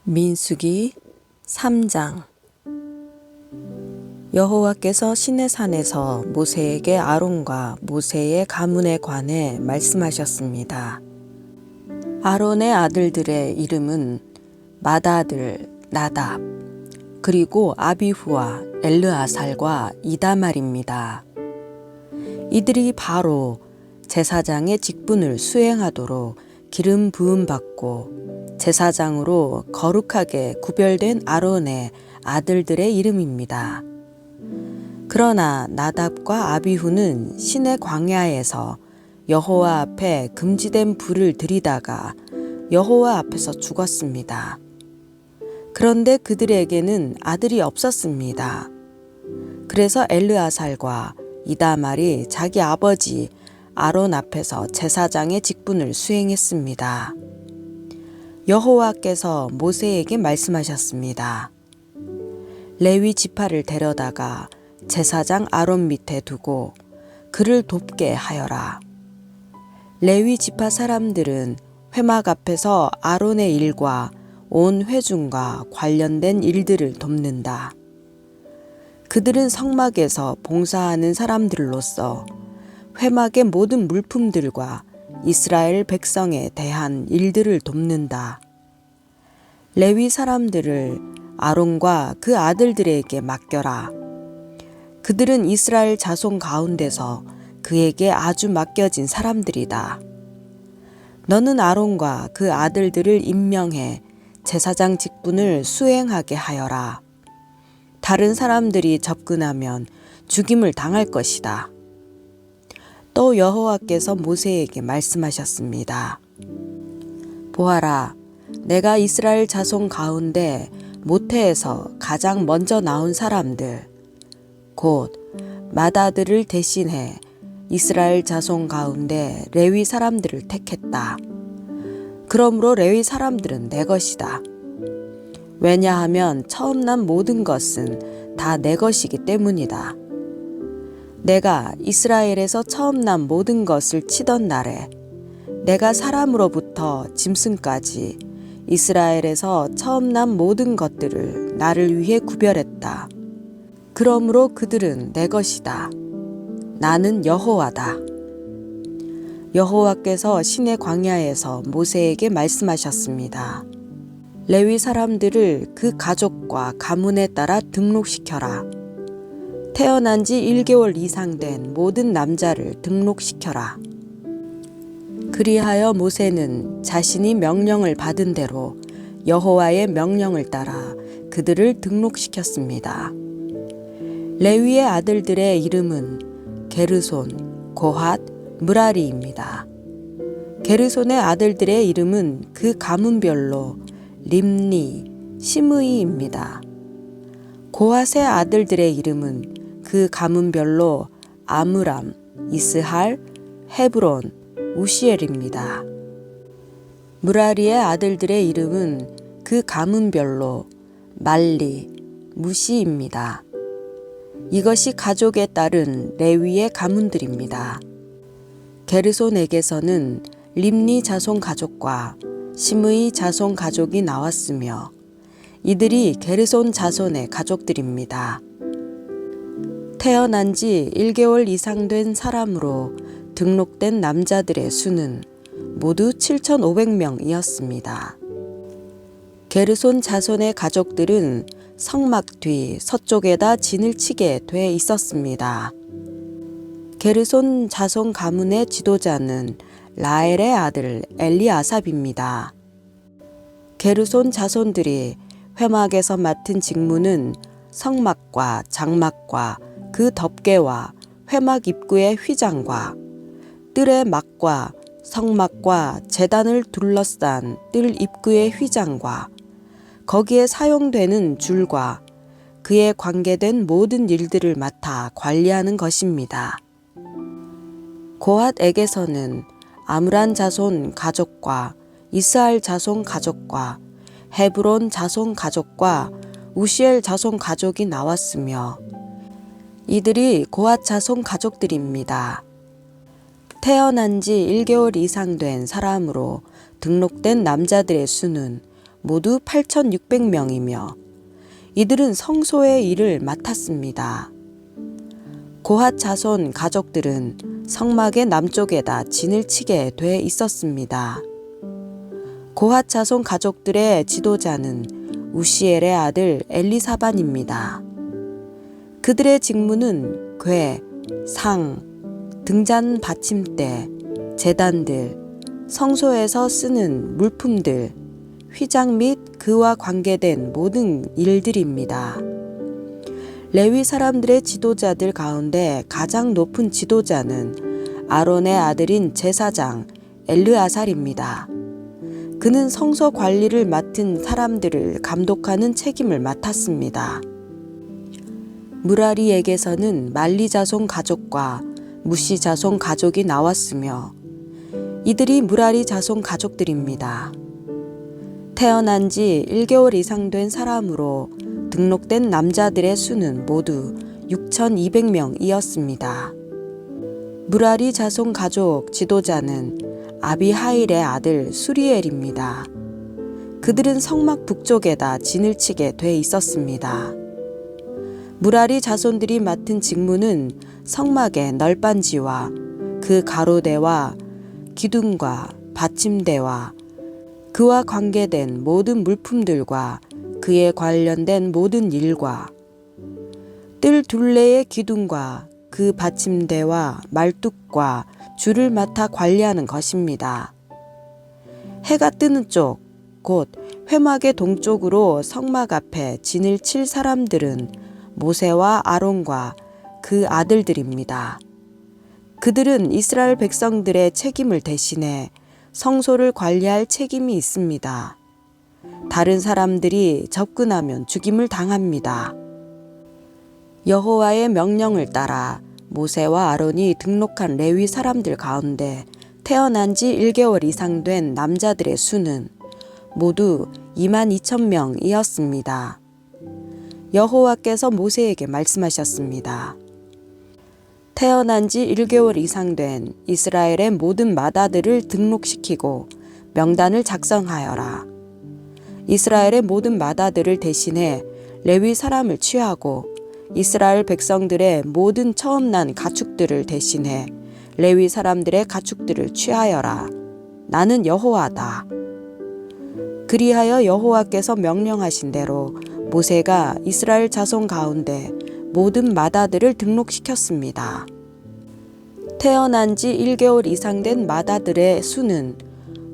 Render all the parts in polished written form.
민수기 3장. 여호와께서 시내산에서 모세에게 아론과 모세의 가문에 관해 말씀하셨습니다. 아론의 아들들의 이름은 맏아들 나답, 그리고 아비후와 엘르아살과 이다말입니다. 이들이 바로 제사장의 직분을 수행하도록 기름 부음 받고 제사장으로 거룩하게 구별된 아론의 아들들의 이름입니다. 그러나 나답과 아비후는 시내 광야에서 여호와 앞에 금지된 불을 들이다가 여호와 앞에서 죽었습니다. 그런데 그들에게는 아들이 없었습니다. 그래서 엘르아살과 이다말이 자기 아버지 아론 앞에서 제사장의 직분을 수행했습니다. 여호와께서 모세에게 말씀하셨습니다. 레위 지파를 데려다가 제사장 아론 밑에 두고 그를 돕게 하여라. 레위 지파 사람들은 회막 앞에서 아론의 일과 온 회중과 관련된 일들을 돕는다. 그들은 성막에서 봉사하는 사람들로서 회막의 모든 물품들과 이스라엘 백성에 대한 일들을 돕는다. 레위 사람들을 아론과 그 아들들에게 맡겨라. 그들은 이스라엘 자손 가운데서 그에게 아주 맡겨진 사람들이다. 너는 아론과 그 아들들을 임명해 제사장 직분을 수행하게 하여라. 다른 사람들이 접근하면 죽임을 당할 것이다. 또 여호와께서 모세에게 말씀하셨습니다. 보아라, 내가 이스라엘 자손 가운데 모태에서 가장 먼저 나온 사람들, 곧 맏아들을 대신해 이스라엘 자손 가운데 레위 사람들을 택했다. 그러므로 레위 사람들은 내 것이다. 왜냐하면 처음 난 모든 것은 다 내 것이기 때문이다. 내가 이스라엘에서 처음 난 모든 것을 치던 날에 내가 사람으로부터 짐승까지 이스라엘에서 처음 난 모든 것들을 나를 위해 구별했다. 그러므로 그들은 내 것이다. 나는 여호와다. 여호와께서 시내 광야에서 모세에게 말씀하셨습니다. 레위 사람들을 그 가족과 가문에 따라 등록시켜라. 태어난 지 1개월 이상 된 모든 남자를 등록시켜라. 그리하여 모세는 자신이 명령을 받은 대로 여호와의 명령을 따라 그들을 등록시켰습니다. 레위의 아들들의 이름은 게르손, 고핫, 므라리입니다. 게르손의 아들들의 이름은 그 가문별로 림니, 시므이입니다. 고핫의 아들들의 이름은 그 가문별로 아므람, 이스할, 헤브론, 우시엘입니다. 므라리의 아들들의 이름은 그 가문별로 말리, 무시입니다. 이것이 가족에 따른 레위의 가문들입니다. 게르손에게서는 림니 자손 가족과 시므이 자손 가족이 나왔으며 이들이 게르손 자손의 가족들입니다. 태어난 지 1개월 이상 된 사람으로 등록된 남자들의 수는 모두 7,500명이었습니다. 게르손 자손의 가족들은 성막 뒤 서쪽에다 진을 치게 돼 있었습니다. 게르손 자손 가문의 지도자는 라엘의 아들 엘리아삽입니다. 게르손 자손들이 회막에서 맡은 직무는 성막과 장막과 그 덮개와 회막 입구의 휘장과 뜰의 막과 성막과 제단을 둘러싼 뜰 입구의 휘장과 거기에 사용되는 줄과 그에 관계된 모든 일들을 맡아 관리하는 것입니다. 고핫에게서는 아므란 자손 가족과 이스할 자손 가족과 헤브론 자손 가족과 우시엘 자손 가족이 나왔으며 이들이 고핫 자손 가족들입니다. 태어난 지 1개월 이상 된 사람으로 등록된 남자들의 수는 모두 8,600명이며 이들은 성소의 일을 맡았습니다. 고핫 자손 가족들은 성막의 남쪽에다 진을 치게 돼 있었습니다. 고핫 자손 가족들의 지도자는 우시엘의 아들 엘리사반입니다. 그들의 직무는 궤, 상, 등잔 받침대, 제단들, 성소에서 쓰는 물품들, 휘장 및 그와 관계된 모든 일들입니다. 레위 사람들의 지도자들 가운데 가장 높은 지도자는 아론의 아들인 제사장 엘르아살입니다. 그는 성소 관리를 맡은 사람들을 감독하는 책임을 맡았습니다. 무라리에게서는 말리 자손 가족과 무시 자손 가족이 나왔으며 이들이 무라리 자손 가족들입니다. 태어난 지 1개월 이상 된 사람으로 등록된 남자들의 수는 모두 6,200명이었습니다. 무라리 자손 가족 지도자는 아비하일의 아들 수리엘입니다. 그들은 성막 북쪽에다 진을 치게 돼 있었습니다. 무라리 자손들이 맡은 직무는 성막의 널빤지와 그 가로대와 기둥과 받침대와 그와 관계된 모든 물품들과 그에 관련된 모든 일과 뜰 둘레의 기둥과 그 받침대와 말뚝과 줄을 맡아 관리하는 것입니다. 해가 뜨는 쪽, 곧 회막의 동쪽으로 성막 앞에 진을 칠 사람들은 모세와 아론과 그 아들들입니다. 그들은 이스라엘 백성들의 책임을 대신해 성소를 관리할 책임이 있습니다. 다른 사람들이 접근하면 죽임을 당합니다. 여호와의 명령을 따라 모세와 아론이 등록한 레위 사람들 가운데 태어난 지 1개월 이상 된 남자들의 수는 모두 22,000명이었습니다. 여호와께서 모세에게 말씀하셨습니다. 태어난 지 1개월 이상 된 이스라엘의 모든 맏아들을 등록시키고 명단을 작성하여라. 이스라엘의 모든 맏아들을 대신해 레위 사람을 취하고 이스라엘 백성들의 모든 처음 난 가축들을 대신해 레위 사람들의 가축들을 취하여라. 나는 여호와다. 그리하여 여호와께서 명령하신 대로 모세가 이스라엘 자손 가운데 모든 맏아들을 등록시켰습니다. 태어난 지 1개월 이상 된 맏아들의 수는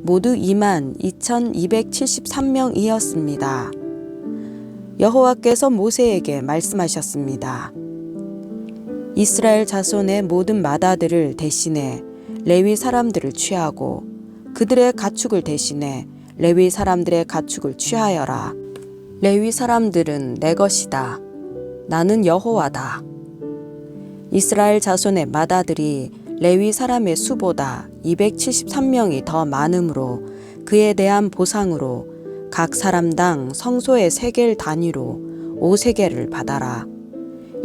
모두 22,273명이었습니다. 여호와께서 모세에게 말씀하셨습니다. 이스라엘 자손의 모든 맏아들을 대신해 레위 사람들을 취하고 그들의 가축을 대신해 레위 사람들의 가축을 취하여라. 레위 사람들은 내 것이다. 나는 여호와다. 이스라엘 자손의 맏아들이 레위 사람의 수보다 273명이 더 많으므로 그에 대한 보상으로 각 사람당 성소의 세겔 단위로 5세겔을 받아라.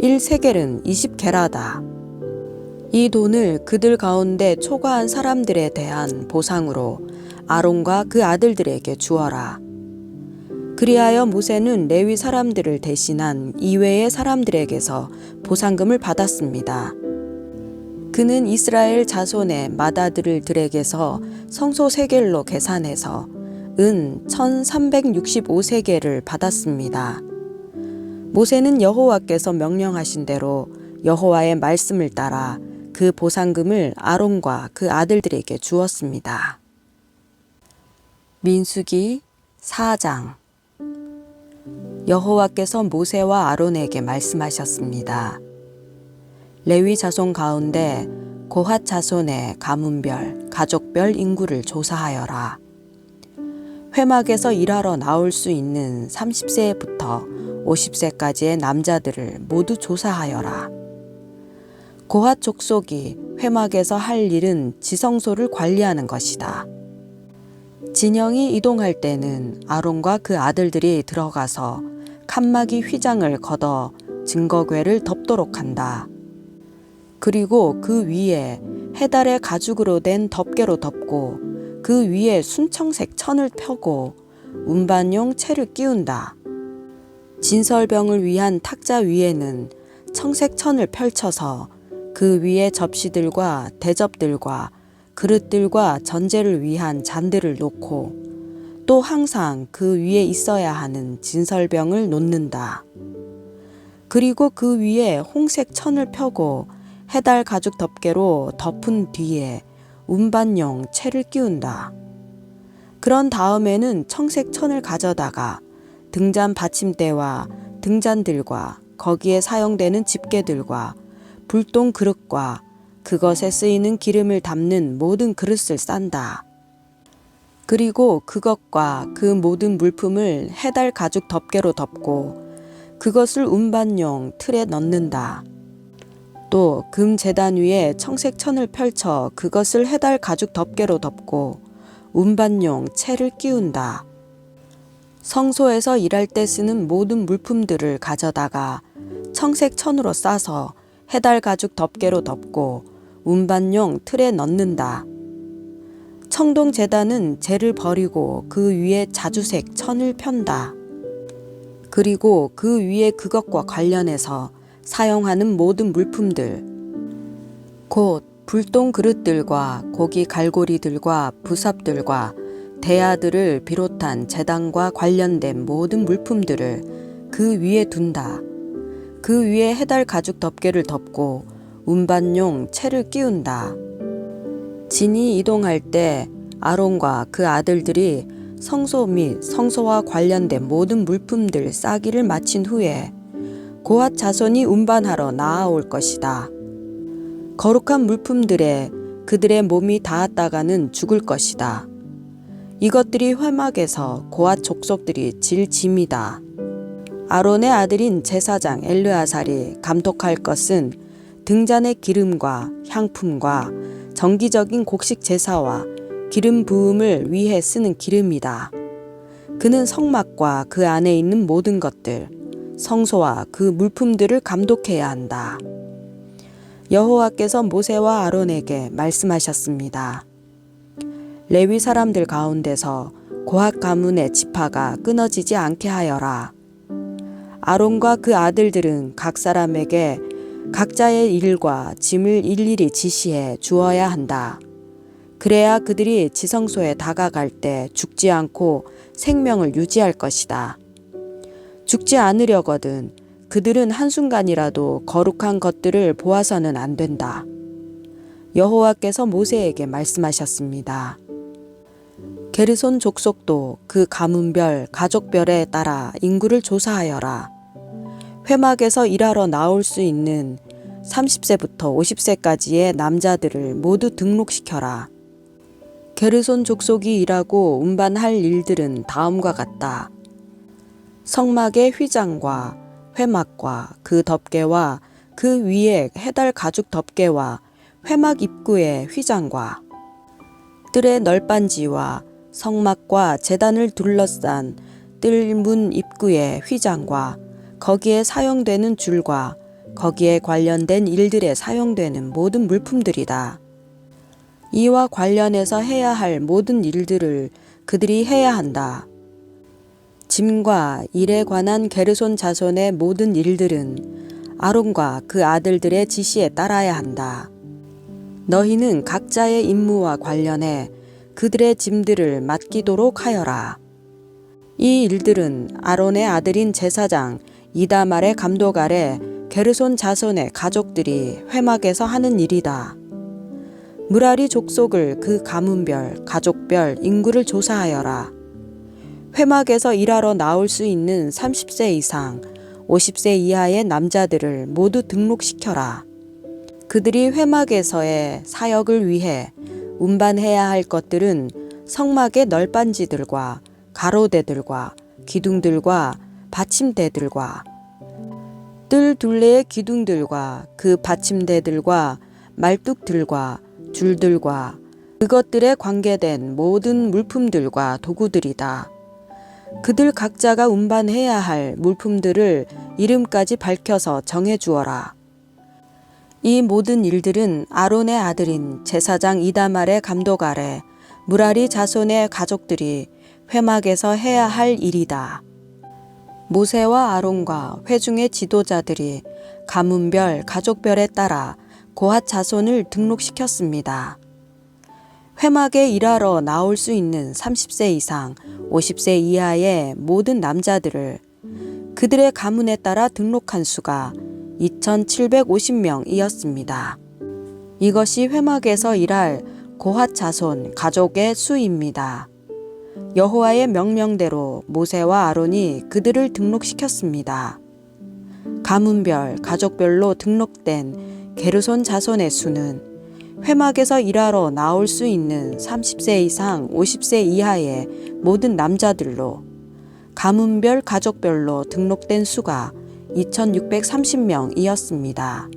1세겔은 20게라다. 이 돈을 그들 가운데 초과한 사람들에 대한 보상으로 아론과 그 아들들에게 주어라. 그리하여 모세는 레위 사람들을 대신한 이외의 사람들에게서 보상금을 받았습니다. 그는 이스라엘 자손의 맏아들들에게서 성소 세겔로 계산해서 은 1,365세겔을 받았습니다. 모세는 여호와께서 명령하신 대로 여호와의 말씀을 따라 그 보상금을 아론과 그 아들들에게 주었습니다. 민수기 4장. 여호와께서 모세와 아론에게 말씀하셨습니다. 레위 자손 가운데 고핫 자손의 가문별, 가족별 인구를 조사하여라. 회막에서 일하러 나올 수 있는 30세부터 50세까지의 남자들을 모두 조사하여라. 고핫 족속이 회막에서 할 일은 지성소를 관리하는 것이다. 진영이 이동할 때는 아론과 그 아들들이 들어가서 칸막이 휘장을 걷어 증거궤를 덮도록 한다. 그리고 그 위에 해달의 가죽으로 된 덮개로 덮고 그 위에 순청색 천을 펴고 운반용 채를 끼운다. 진설병을 위한 탁자 위에는 청색 천을 펼쳐서 그 위에 접시들과 대접들과 그릇들과 전제를 위한 잔들을 놓고 또 항상 그 위에 있어야 하는 진설병을 놓는다. 그리고 그 위에 홍색 천을 펴고 해달 가죽 덮개로 덮은 뒤에 운반용 채를 끼운다. 그런 다음에는 청색 천을 가져다가 등잔 받침대와 등잔들과 거기에 사용되는 집게들과 불똥 그릇과 그것에 쓰이는 기름을 담는 모든 그릇을 싼다. 그리고 그것과 그 모든 물품을 해달 가죽 덮개로 덮고 그것을 운반용 틀에 넣는다. 또 금 제단 위에 청색 천을 펼쳐 그것을 해달 가죽 덮개로 덮고 운반용 채를 끼운다. 성소에서 일할 때 쓰는 모든 물품들을 가져다가 청색 천으로 싸서 해달 가죽 덮개로 덮고 운반용 틀에 넣는다. 청동 제단은 재를 버리고 그 위에 자주색 천을 편다. 그리고 그 위에 그것과 관련해서 사용하는 모든 물품들, 곧 불똥 그릇들과 고기 갈고리들과 부삽들과 대야들을 비롯한 제단과 관련된 모든 물품들을 그 위에 둔다. 그 위에 해달 가죽 덮개를 덮고 운반용 채를 끼운다. 진이 이동할 때 아론과 그 아들들이 성소 및 성소와 관련된 모든 물품들 싸기를 마친 후에 고핫 자손이 운반하러 나아올 것이다. 거룩한 물품들에 그들의 몸이 닿았다가는 죽을 것이다. 이것들이 회막에서 고핫 족속들이 질 짐이다. 아론의 아들인 제사장 엘르아살이 감독할 것은 등잔의 기름과 향품과 정기적인 곡식 제사와 기름 부음을 위해 쓰는 기름이다. 그는 성막과 그 안에 있는 모든 것들, 성소와 그 물품들을 감독해야 한다. 여호와께서 모세와 아론에게 말씀하셨습니다. 레위 사람들 가운데서 고핫 가문의 지파가 끊어지지 않게 하여라. 아론과 그 아들들은 각 사람에게 각자의 일과 짐을 일일이 지시해 주어야 한다. 그래야 그들이 지성소에 다가갈 때 죽지 않고 생명을 유지할 것이다. 죽지 않으려거든 그들은 한순간이라도 거룩한 것들을 보아서는 안 된다. 여호와께서 모세에게 말씀하셨습니다. 게르손 족속도 그 가문별, 가족별에 따라 인구를 조사하여라. 회막에서 일하러 나올 수 있는 30세부터 50세까지의 남자들을 모두 등록시켜라. 게르손 족속이 일하고 운반할 일들은 다음과 같다. 성막의 휘장과 회막과 그 덮개와 그 위에 해달 가죽 덮개와 회막 입구의 휘장과 뜰의 널빤지와 성막과 제단을 둘러싼 뜰문 입구의 휘장과 거기에 사용되는 줄과 거기에 관련된 일들에 사용되는 모든 물품들이다. 이와 관련해서 해야 할 모든 일들을 그들이 해야 한다. 짐과 일에 관한 게르손 자손의 모든 일들은 아론과 그 아들들의 지시에 따라야 한다. 너희는 각자의 임무와 관련해 그들의 짐들을 맡기도록 하여라. 이 일들은 아론의 아들인 제사장 이다말의 감독 아래 게르손 자손의 가족들이 회막에서 하는 일이다. 무라리 족속을 그 가문별, 가족별 인구를 조사하여라. 회막에서 일하러 나올 수 있는 30세 이상, 50세 이하의 남자들을 모두 등록시켜라. 그들이 회막에서의 사역을 위해 운반해야 할 것들은 성막의 널빤지들과 가로대들과 기둥들과 받침대들과 뜰 둘레의 기둥들과 그 받침대들과 말뚝들과 줄들과 그것들에 관계된 모든 물품들과 도구들이다. 그들 각자가 운반해야 할 물품들을 이름까지 밝혀서 정해 주어라. 이 모든 일들은 아론의 아들인 제사장 이다말의 감독 아래 무라리 자손의 가족들이 회막에서 해야 할 일이다. 모세와 아론과 회중의 지도자들이 가문별, 가족별에 따라 고핫 자손을 등록시켰습니다. 회막에 일하러 나올 수 있는 30세 이상, 50세 이하의 모든 남자들을 그들의 가문에 따라 등록한 수가 2,750명이었습니다. 이것이 회막에서 일할 고핫 자손 가족의 수입니다. 여호와의 명령대로 모세와 아론이 그들을 등록시켰습니다. 가문별, 가족별로 등록된 게르손 자손의 수는 회막에서 일하러 나올 수 있는 30세 이상 50세 이하의 모든 남자들로 가문별, 가족별로 등록된 수가 2,630명이었습니다.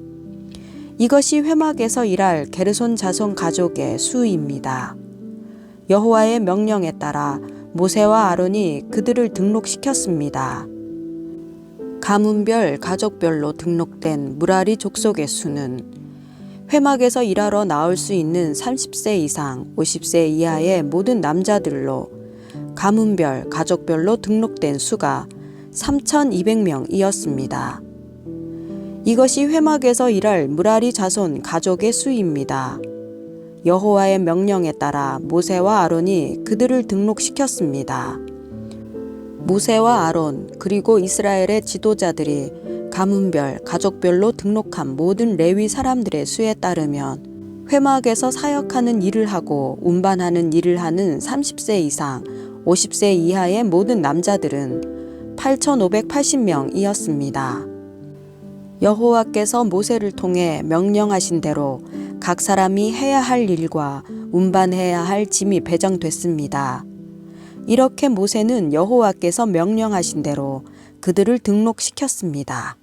이것이 회막에서 일할 게르손 자손 가족의 수입니다. 여호와의 명령에 따라 모세와 아론이 그들을 등록시켰습니다. 가문별, 가족별로 등록된 무라리 족속의 수는 회막에서 일하러 나올 수 있는 30세 이상, 50세 이하의 모든 남자들로 가문별, 가족별로 등록된 수가 3,200명이었습니다. 이것이 회막에서 일할 무라리 자손 가족의 수입니다. 여호와의 명령에 따라 모세와 아론이 그들을 등록시켰습니다. 모세와 아론 그리고 이스라엘의 지도자들이 가문별, 가족별로 등록한 모든 레위 사람들의 수에 따르면 회막에서 사역하는 일을 하고 운반하는 일을 하는 30세 이상, 50세 이하의 모든 남자들은 8,580명이었습니다. 여호와께서 모세를 통해 명령하신 대로 각 사람이 해야 할 일과 운반해야 할 짐이 배정됐습니다. 이렇게 모세는 여호와께서 명령하신 대로 그들을 등록시켰습니다.